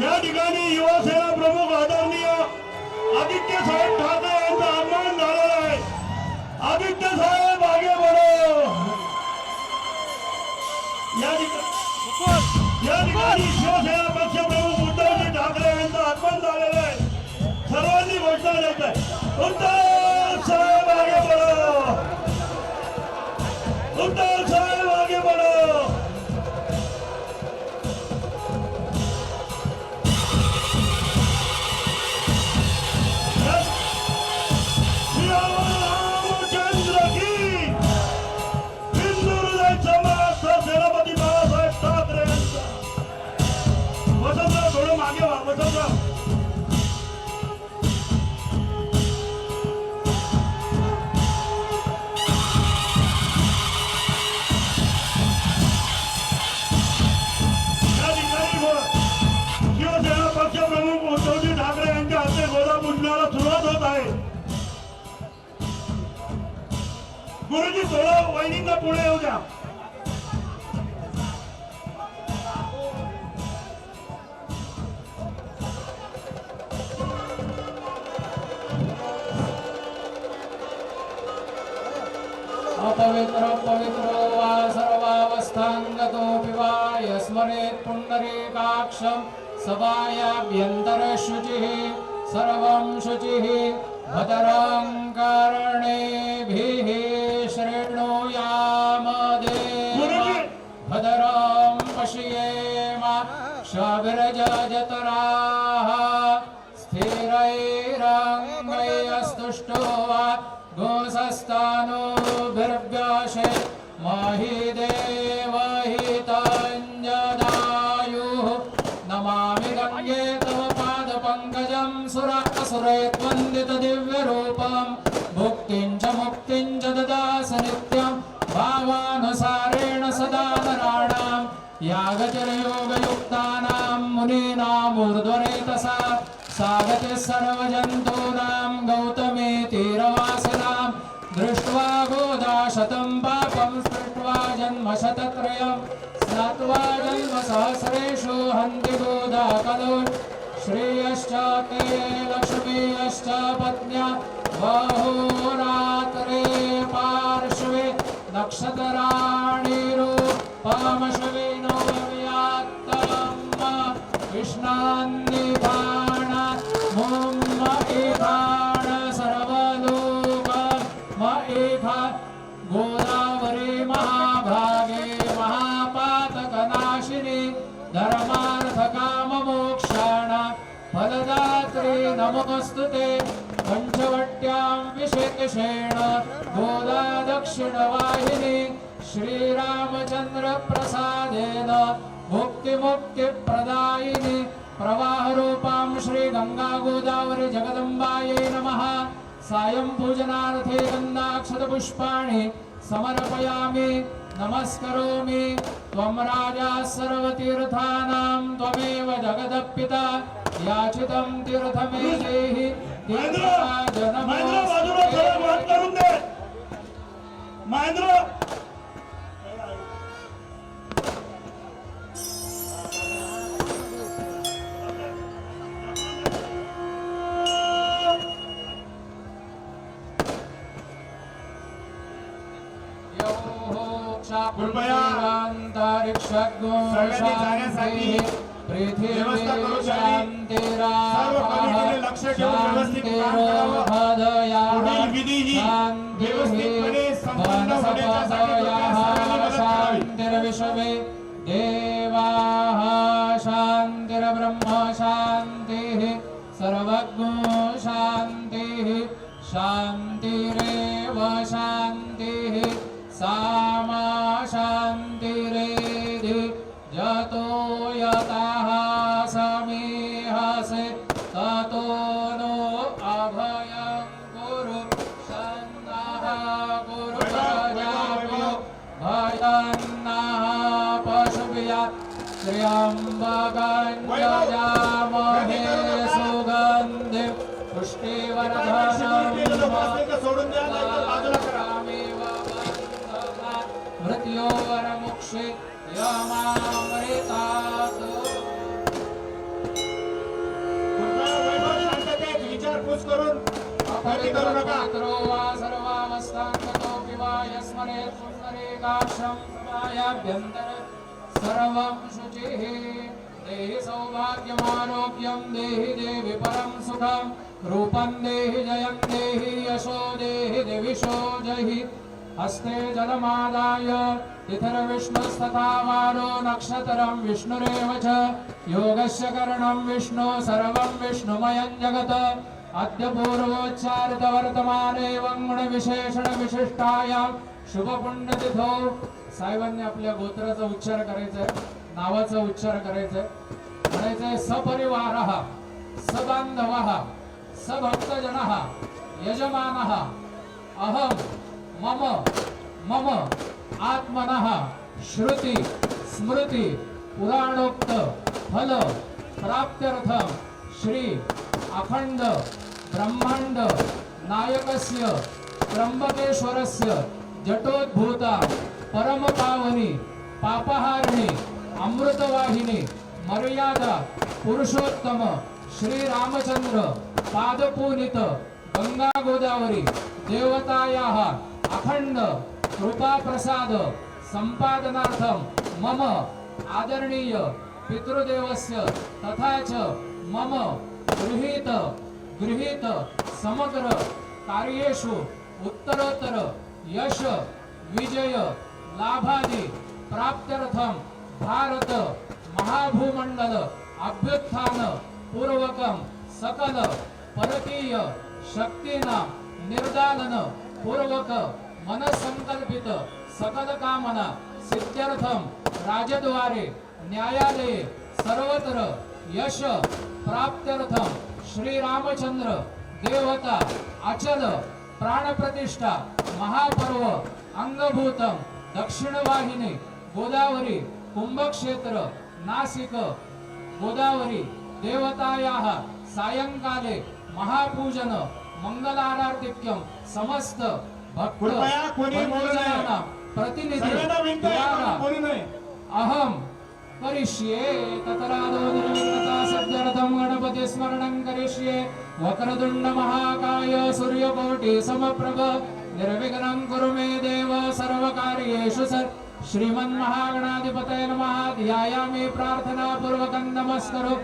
या ठिकाणी युवासेना प्रमुख आदरणीय आदित्य साहेब ठाकरे यांचं आगमन झालेलं आहे। आदित्य साहेब आगे बढ़ो। या ठिकाणी शिवसेना पक्ष प्रमुख उद्धवजी ठाकरे यांचं आगमन झालेलं आहे। सर्वांनी घोषणा देत आहे, उद्धव साहेब आगे बढ़ो, उद्धव साहेब आगे बढ़ो। गुरुजी थोडं वहिनींना पुढे येऊ द्या। अपवित्र पवित्रो वा सर्वावस्थांगतोऽपि वा यस्मरेत् पुण्डरीकाक्षं सभायाभ्यन्तरशुचिः सर्वं शुचिः भद्रं कर्णेभिः शृणुयाम देवा भद्रं पश्येम शविरजतराः स्थिरैरङ्गैस्तुष्टो वा गोसस्तानुभिर्व्याशे महि देवहितञ्जदायुः नमामि गङ्गे तव पादपङ्कजं सुरासुरैर्वन्दितदिव्यरूपं भुक्तिं च मुक्तिं च ददासि नित्यं भावानुसारेण सदा नराणां यागचरयोगयुक्तानां मुनीनामूर्ध्वरेतसा सागते सर्वजन्तूनां गौतमी तीरवासिनां दृष्ट्वा गोदाशतं पापं स्पृष्ट्वा जन्मशतत्रयं स्नात्वा जन्मसहस्रेषु हन्ति गोदा खलु श्रेयश्च ते लक्ष्मीश्च पत्न्या बहुरात्रे पार्श्वे नक्षत्राणि रूपमश्विनो व्यात्तम् कृष्णान्निधान मुम्मईधान सर्वलोकं मईधान गोदावरी महाभागे महापातकनाशिनी धर्मार्थकाममोक्षाण फलदात्री नमोऽस्तुते पंचवट्यां विशेषेण गोदा दक्षिणवाहिनी श्रीरामचंद्र प्रसादेन मुक्तिप्रदायिनी प्रवाहरूपां श्री गंगा गोदावरी जगदम्बायै नमः। सायं पूजनार्थे गन्धाक्षतपुष्पाणि समर्पयामि नमस्करोमि। त्वं राजा सर्वतीर्थानां त्वमेव जगदपिता याचितं तीर्थमे देहि महेंद्र अंतरिक्षगुण पृथ्वी शांतिरापः शांतिरोधयाः शान्तिः वनस्पतयः शान्तिर्विश्वे देवाः शान्तिर्ब्रह्म शान्तिः सर्वज्ञो शान्तिः शान्तिरेव शान्तिः सामा शान्तिरेधि जतो यतः समीहसे ततो नो अभयं कुरु सन्नः कुरु प्रजाभ्यो भजन्नः पशुभ्यः त्र्यम्बकं यजामहे सुगन्धिं पुष्टिवर्धनम् मृत्योर्मुक्षे यमामृतात् कमी करू नका. पवित्रो वा सर्वावस्थांगतोऽपि वा यस्मरेत् पुण्डरीकाक्षं समायाभ्यन्तर सर्वं शुचिः देहि सौभाग्यमारोग्यं देहि देवि परं सुखं रूपं देहि जयं देहि यशो देहि दिविशो जहि हस्ते जलमादाय तिथिर्विष्णुस्तथा वारो नक्षत्रं विष्णुरेव च योगस्य करणं विष्णु सर्वं विष्णुमयं जगत् अद्य पूर्वोच्चारित वर्तमाने गुणविशेषण विशिष्टायां शुभपुण्यतिथौ साहेबांनी आपल्या गोत्राचा उच्चार करायचा आहे, नावाचा उच्चार करायचा आहे, म्हणायचंय सपरिवारः सबांधवः सभक्तजनः यजमानः अहं मम मम आत्मनः श्रुति स्मृति पुराणोक्त फल प्राप्त्यर्थं श्री अखंड ब्रह्मांड नायकस्य त्र्यंबकेश्वरस्य जटोद्भूता परमपावनी पापहारिणी अमृतवाहिनी मर्यादा पुरुषोत्तम श्री रामचंद्र पादपूनित गंगा गोदावरी देवतायाः अखंड कृपा प्रसाद संपादनार्थं मम आदरणीय पितृदेवस्य तथा च मम गृहीत समग्र कार्येषु उत्तरोत्तर यश विजय लाभादि प्राप्त्यर्थं भारत महाभूमंडल अभ्युत्थान पूर्वकं सकल परकीय शक्तीना निर्दालन पूर्वक मनसंकल्पित सकल कामना सिद्ध्यर्थं राजद्वारे न्यायालये सर्वत्र यश प्राप्त्यर्थं श्री रामचंद्र देवता अचल प्राणप्रतिष्ठा महापर्व अंगभूतं दक्षिणवाहिनी गोदावरी कुंभक्षेत्र नासिक गोदावरी देवतायाः सायंकाले महापूजन मंगलारार्तिक्यं समस्त भक्त कृपया कोणी बोलू नये. भक्तजनांना प्रतिनिधी सर्वांना विनंती आहे, द्वारा कोणी बोलू नये. अहम करिष्ये ततरादो निर्विघ्नता सिद्ध्यर्थं गणपति स्मरणं करिष्ये वक्रतुंड महाकाय सूर्यकोटि समप्रभ निर्विघ्नं कुरु मे देव सर्वकार्येषु श्रीमन्महागणाधिपतये नमः ध्यायामि प्रार्थना पूर्वकं नमस्करो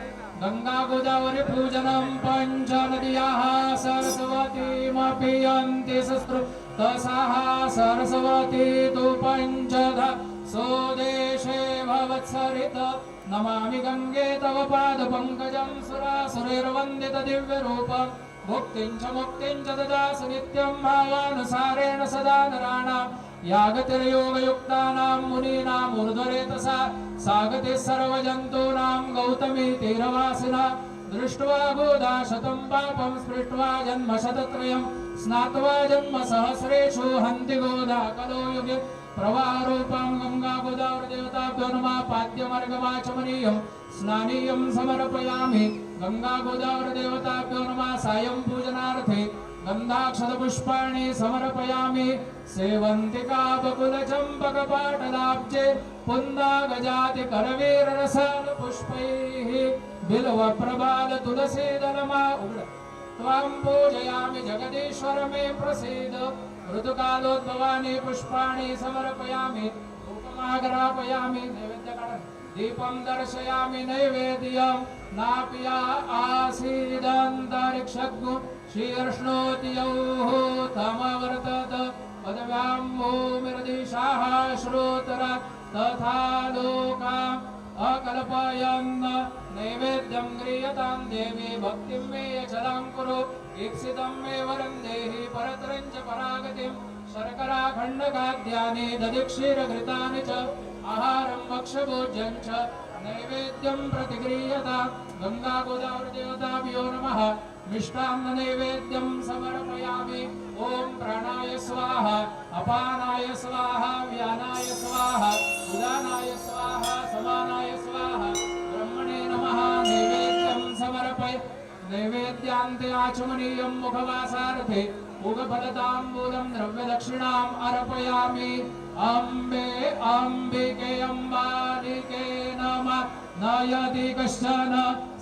गंगा गोदावरी पूजनं पंच नद्याः सरस्वतीमपि यन्ति शस्त्रु तसाः सरस्वती तु पंचधा सोदेशे भवत्सरित नमामि गंगे तव पादपङ्कजं सुरासुरैर्वन्दित दिव्यरूपं भुक्तिं च मुक्तिं च ददासि नित्यं भावानुसारेण सदा नराणां यागतिर्योगयुक्तानां मुनीनाम् ऊर्ध्वरेतसा सागते सर्वजन्तूनां गौतमी तीरवासिना दृष्ट्वा गोदा शतं पापं स्पृष्ट्वा जन्म शतत्रयं स्नात्वा जन्म सहस्रेषु हन्ति गोदा कलो युगे प्रवाहरूपां गंगा गोदावरी देवताभ्यो नमः पाद्यमार्गमाचमनीयं स्नानीयं समर्पयामि गंगा गोदावरी देवताभ्यो नमः सायं पूजनार्थे गंधाक्षतपुष्पाणि समर्पयामि सेवन्तिका बकुल चंपक पाटलाब्जे पुन्दा गजाति करवीर रसाल पुष्पैः बिल्व प्रबाल तुलसी दलमा त्वां पूजयामि जगदीश्वर मे प्रसीद ऋतुकालोद्भवानि पुष्पाणि समर्पयामि धूपमाग्रापयामि दीपं दर्शयामि नैवेद्यं नाप्या आसीदन्तरिक्षज्ञो शीर्ष्णोतियौः तमवर्तत पदव्यां भूमिर्दिशाः श्रोतरा तथा लोकाम् अकल्पयन् नैवेद्यं गृह्यतां देवी भक्तिं मे अचलां कुरु ईप्सितं मे वरं देहि परत्रं च परागतिं शर्कराखण्डखाद्यानि दधिक्षीरघृतानि च आहारं भक्ष्यभोज्यं च नैवेद्यं प्रतिगृह्यतां गंगा गोदावरी देवताभ्यो नमः मिष्टान्न नैवेद्यं समर्पयामि ओम प्राणाय स्वाहा अपानाय स्वाहा व्यानाय स्वाहा उदानाय स्वाहा समानाय स्वाहा ब्रह्मणे नमः नैवेद्यं समर्पय नैवेद्यान्ते आचमनीयं मुखवासार्थे उगफलताम्बूलं द्रव्यदक्षिणाम् अर्पयामि अम्बे अम्बिके अम्बालिके नमः नयति कश्चन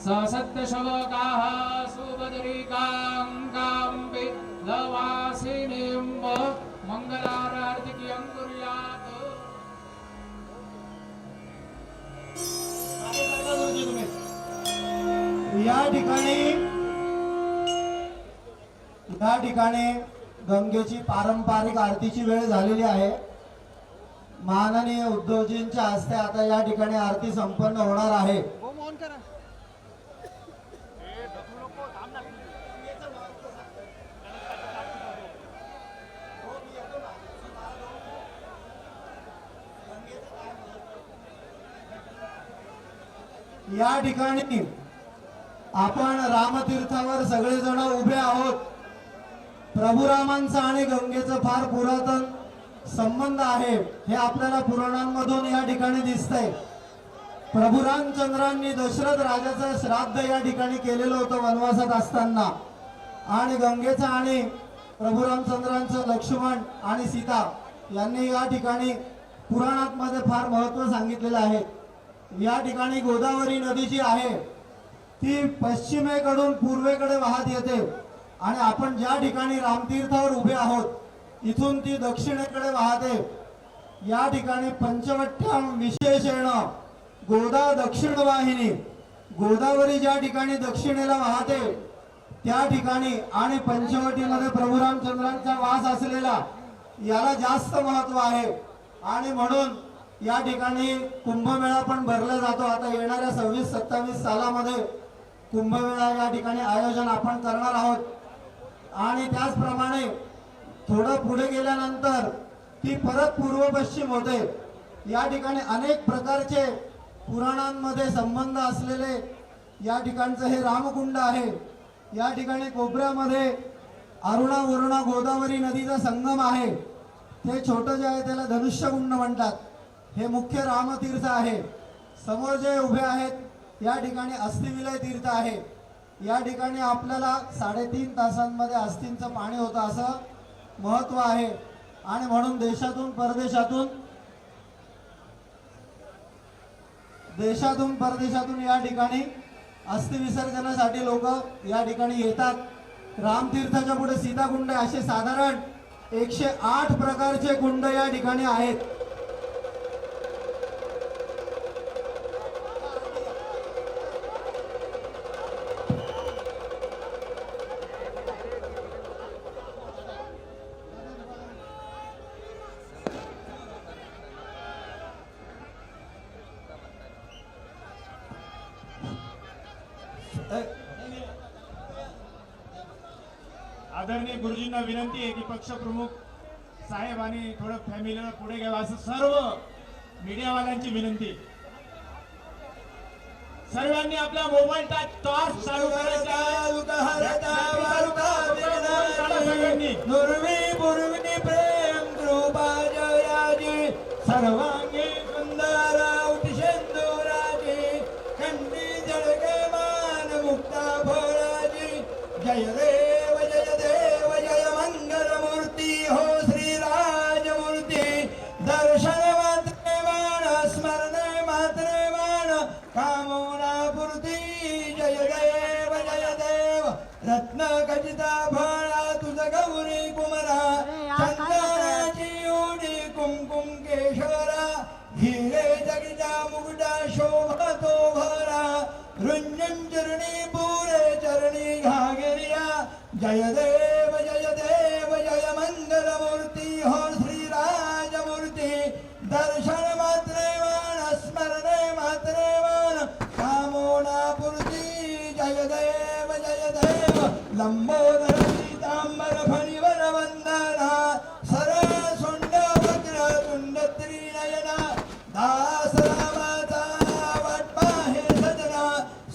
स सत्यशवकाः सुभद्रिकां काम्बे लवासिनीं मंगलारार्तिकी अंकुर्यात्। या ठिकाणी गंगेची पारंपरिक आरतीची वेळ झालेली आहे। माननीय उद्धवजींच्या हस्ते आता या ठिकाणी आरती संपन्न होणार आहे। या ठिकाणी आपण रामतीर्थावर सगळेजण उभे आहोत। प्रभू रामांचा आणि गंगेचा फार पुरातन संबंध आहे हे आपल्याला पुराणांमधून या ठिकाणी दिसतंय। प्रभू रामचंद्रांनी दशरथ राजाचं श्राद्ध या ठिकाणी केलेलं होतं वनवासात असताना, आणि गंगेचं आणि प्रभू रामचंद्रांचं लक्ष्मण आणि सीता यांनी या ठिकाणी पुराणात मध्ये फार महत्व सांगितलेलं आहे। या ठिकाणी गोदावरी नदी जी आहे ती पश्चिमेकडून पूर्वेकडे वाहत येते, आणि आपण ज्या ठिकाणी रामतीर्थावर उभे आहोत इथून ती दक्षिणेकडे वाहते। या ठिकाणी पंचवट्याम विशेषेण गोदा दक्षिण वाहिनी, गोदावरी ज्या ठिकाणी दक्षिणेला वाहते त्या ठिकाणी आणि पंचवटीमध्ये प्रभू रामचंद्रांचा वास असलेला याला जास्त महत्व आहे, आणि म्हणून या ठिकाणी कुंभमेळा पण भरला जातो। आता येणाऱ्या 26-27 सालामध्ये कुंभमेळा या ठिकाणी आयोजन आपण करणार आहोत, आणि त्याचप्रमाणे थोडं पुढे गेल्यानंतर ती परत पूर्व पश्चिम होते। या ठिकाणी अनेक प्रकारचे पुराणांमध्ये संबंध असलेले या ठिकाणचं हे रामकुंड आहे। या ठिकाणी कोपऱ्यामध्ये अरुणा वरुणा गोदावरी नदीचा संगम आहे। ते छोटं जे आहे त्याला धनुष्यकुंड म्हणतात। हे मुख्य रामतीर्थ आहे। समोर जे उभे आहेत या ठिकाणी अस्थिविलय तीर्थ आहे। या ठिकाणी आपल्याला 3.5 तासांमध्ये अस्थींचं पाणी होतं असं महत्व आहे, आणि म्हणून देशातून परदेशातून या ठिकाणी अस्थि विसर्जनासाठी लोक या ठिकाणी येतात। रामतीर्थाच्या पुढे सीताकुंड असे साधारण 108 प्रकारचे कुंड या ठिकाणी आहेत। आदरणीय गुरुजींना विनंती आहे की पक्षप्रमुख साहेब आणि थोडं फॅमिलीला पुढे घ्यावं, असं सर्व मीडियावाल्यांची विनंती। सर्वांनी आपला मोबाईल टॉर्च चालू करायचा। सगळ्यांनी प्रेम कृपा जयाजी सर्वांगी सुंदर उतिशेंदुराजी कंठी जळके मान मुक्ता भोळाजी जय देव जय मंगलमूर्ती हो श्री राजमूर्ती दर्शन मात्रे मान स्मरणे मात्रे मान कामना पूर्ती जय देव रत्न खचिता भोळा तुझ गौरी कुमरा चंदनाची उडी कुमकुम केशरा हिरे जगजा मुगडा शोभतो भरा रुंजन चरणी पुरे चरणी घागरिया जय देव जय मंगलमूर्ती हो श्री राजमूर्ती दर्शन मात्रे मान स्मरणे मात्रे मान कामना पूर्ती जय देव लंबोदर पीतांबर फणिवर वंदना सरळ सोंड वक्र तुंड त्रिनयना दास रामाचा वाटपा हे सजना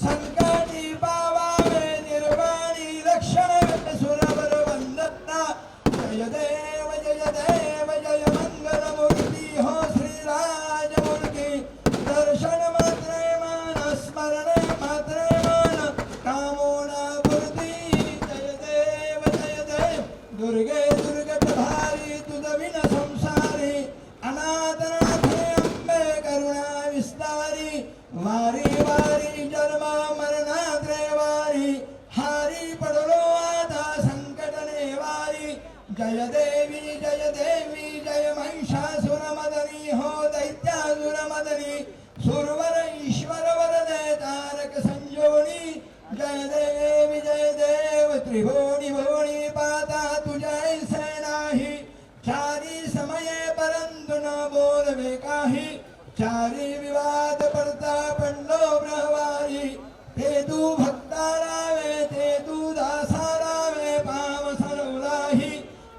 संकटी पावावे निर्वाणी लक्षण सुरवर वंदना जय देव जय मंगलमूर्ती हो श्री राजमूर्ती दर्शन मात्रे मान स्मरणे मात्रे मान कामना पूर्ती जय देव दुर्गे दुर्गटधारी तुझ विन संसारी अनाथनाथे अंबे करुणा विस्तारी वारी वारी जन्म मरणात्रे वारी हारी पडलो आता संकट नेवारी जय देवी जय महिषासुरमदनी हो दैत्यासुरमदनी सुरवर ईश्वर वरदे तारक संजोनी जय देव त्रिभुवनी भुवनी पाता तुझ्या सेनाही चारी समये परंतु न बोलवे काही चारी विवाद पडता पडलो ब्रह्मारी ते तू भक्तारावे ते तू दासारावे पाव सर्वलाही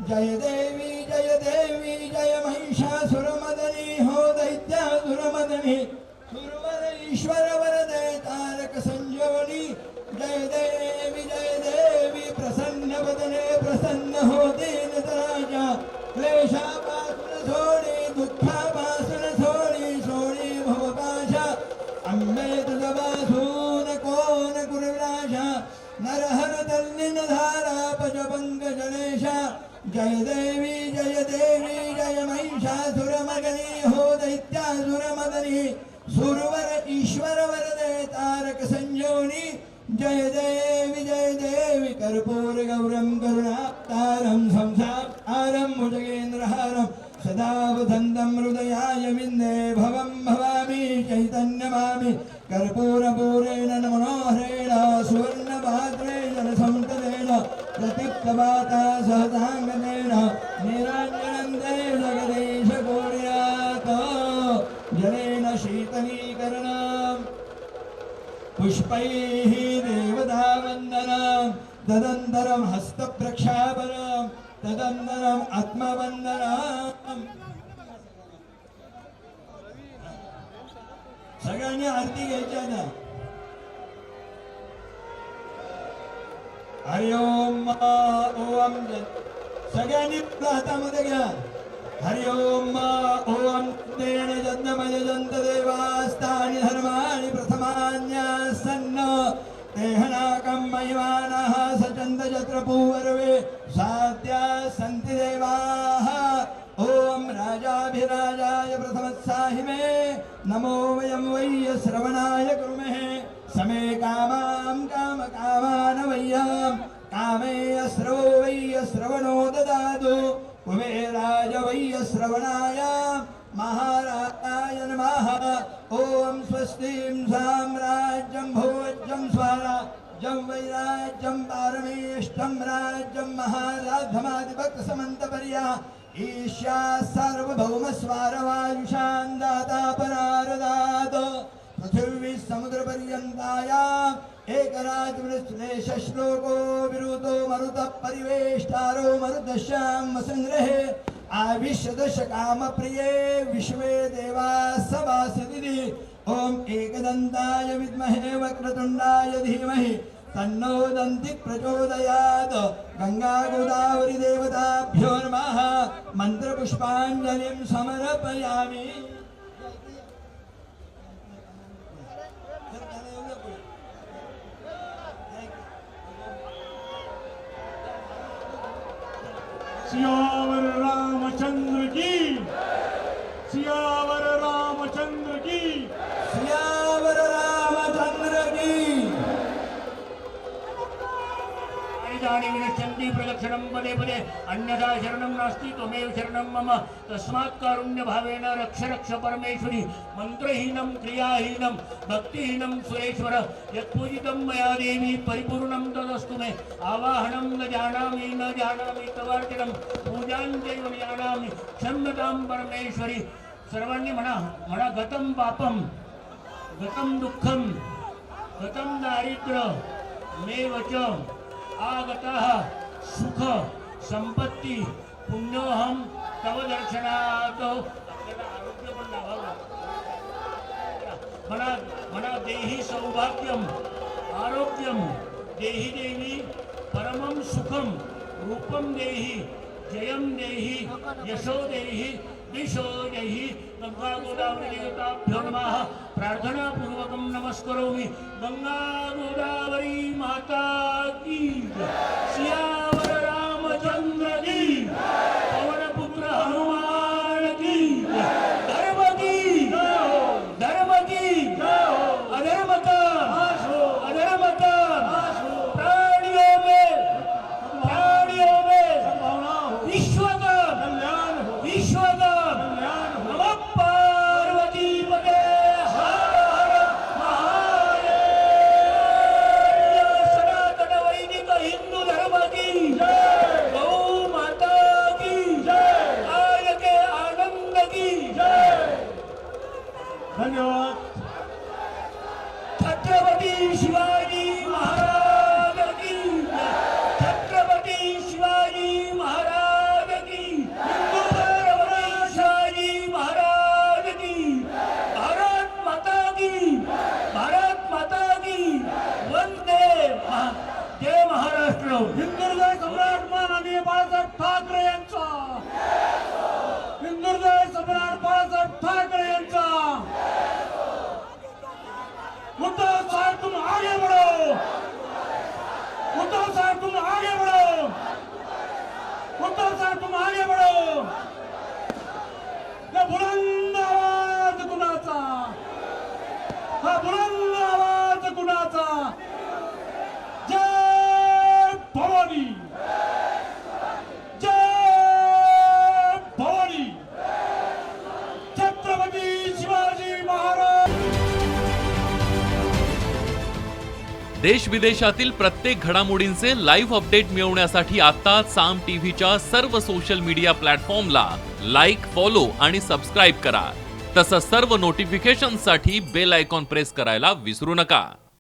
जय देवी जय महिषासुरमदनी हो दैत्यासुरमदनी सुरवर ईश्वर वरदे तारक संजीवनी जय देवी प्रसन्न वदने प्रसन्न हो दीन राजा क्लेशापासून सोडी दुःखापासून सोडी भवपाशा अंबे तुझपासून कोण कुरविनाशा नरहर तल्लीन धारा पजपंक जनेशा जय देवी जय महिषासुरमदनी हो दैत्यासुरमदनी सुरवर ईश्वर वरदे तारक संजीवनी जय देवी कर्पूर गौरम करुणातारम संसारम भुजगेन्द्रहारम सदा वसन्तं हृदयाय विन्दे भवं भवामि चैतन्यमामि कर्पूरपूरेण मनोहरेण सुवर्णपात्रेण संततेन प्रतीप्तवाता सहसाङ्गतेन निरञ्जनं तेन जगदीशगौर्यात् जलेन शीतलीकरणम् पुष्पैः देवतावन्दनं तदन्तरं हस्तप्रक्षापनं तदन्तरम् आत्मवन्दनं सगळ्यांनी आरती घ्यायची आता हरि ओम ओम सगळ्यांनी हातामध्ये घ्या हरि ओम ओम तेन जन्मय जंत देवास्तानि धर्माणि प्रथमान्यासन्न तेहनाकं महिमानः सचन्द चत्रपूर्वे सात्या सन्ति देवाः ओम राजाभिराजाय प्रथमत्साहिमे नमो वयं वै श्रवणाय कुर्महे समे कामां कामकामान् वयं कामे श्रवो वै श्रवणो ददातु कुबेराय वै श्रवणाय महाराजाय नमः ओम स्वस्तिं साम्राज्यं भोज्यं स्वराज्यं वैराज्यं पारमेष्टं राज्यं महाराधमादिभक्तसमन्तपर्या ईशा सार्वभौमस्वारवायुषां दाता परारदात् पृथिवी समुद्रपर्यन्ताया एकराजवृश्लेष श्लोको विरुतो मरुतः परिवेष्टारो मरुदश्यां वसङ्ग्रहे आविश्यदश कामप्रिये विश्वे देवा सभासदिति ओम एकदन्ताय विद्महे वक्रतुण्डाय धीमहि तन्नो दन्ति प्रचोदयात् गंगा गोदावरी देवताभ्यो नमः मंत्रपुष्पाञ्जलिं समर्पयामि सियावर रामचंद्र की सियावर रामचंद्र की सियावर रामचंद्र की जानी विनश्यन्ति प्रदक्षिणं पदे पदे अन्यथा शरणं नास्ति त्वमेव शरणं मम तस्मात् कारुण्य भावेन रक्ष रक्ष परमेश्वरी मंत्रहीनं क्रियाहीनं भक्तिहीनं सुरेश्वर यत्पूजितं मया देवी परिपूर्णं तदस्तु मे आवाहनं न जानामि तवार्चनं पूजां चैव न जानामि क्षम्यतां परमेश्वरी सर्वांनी म्हणा गतं पापं गतं दुःखं गतं दारिद्र्य मे वच आगतः सुख संपत्ती पुण्योहम तव दर्शनात आपल्याला आरोग्य पण लाभावं मना देहि सौभाग्यम आरोग्यम देहि देवी परमं सुखम रूपम देहि जयम देहि यशो देहि दिशो देहि गंगा गोदावरी देवताभ्यो नमः प्रार्थना पूर्वकं नमस्करोमि गंगा गोदावरी माता की सियावर रामचंद्र की पवन पुत्र हनुमान की धर्म की अधर्म का प्राणियों में धन्यवाद. छत्रपती शिवाजी महाराज की जय. छत्रपती शिवाजी महाराज की छत्रपती शिवाजी महाराज की. भारत माता की. भारत माता की. वंदे जय महाराष्ट्र. हिंदुहृदय सम्राट माननीय बाळासाहेब ठाकरे यांचा. हिंदुहृदय सम्राट बाळासाहेब ठाकरे यांचा. उद्धव साहब तुम आगे बढ़ो. उद्धव साहब तुम आगे बढ़ो. उद्धव साहब तुम आगे बढ़ो. या बुलंद आवाज कुणाचा. हा बुलंद आवाज कुणाचा. जय भवानी. जय भवानी. छत्रपती शिवाजी महाराज. देश विदेशातील प्रत्येक घडामोडींचे लाईव्ह अपडेट मिळवण्यासाठी आता साम टीव्हीच्या सर्व सोशल मीडिया प्लॅटफॉर्मला लाईक, फॉलो आणि सबस्क्राईब करा. तसंच सर्व नोटिफिकेशनसाठी बेल आयकॉन प्रेस करायला विसरू नका.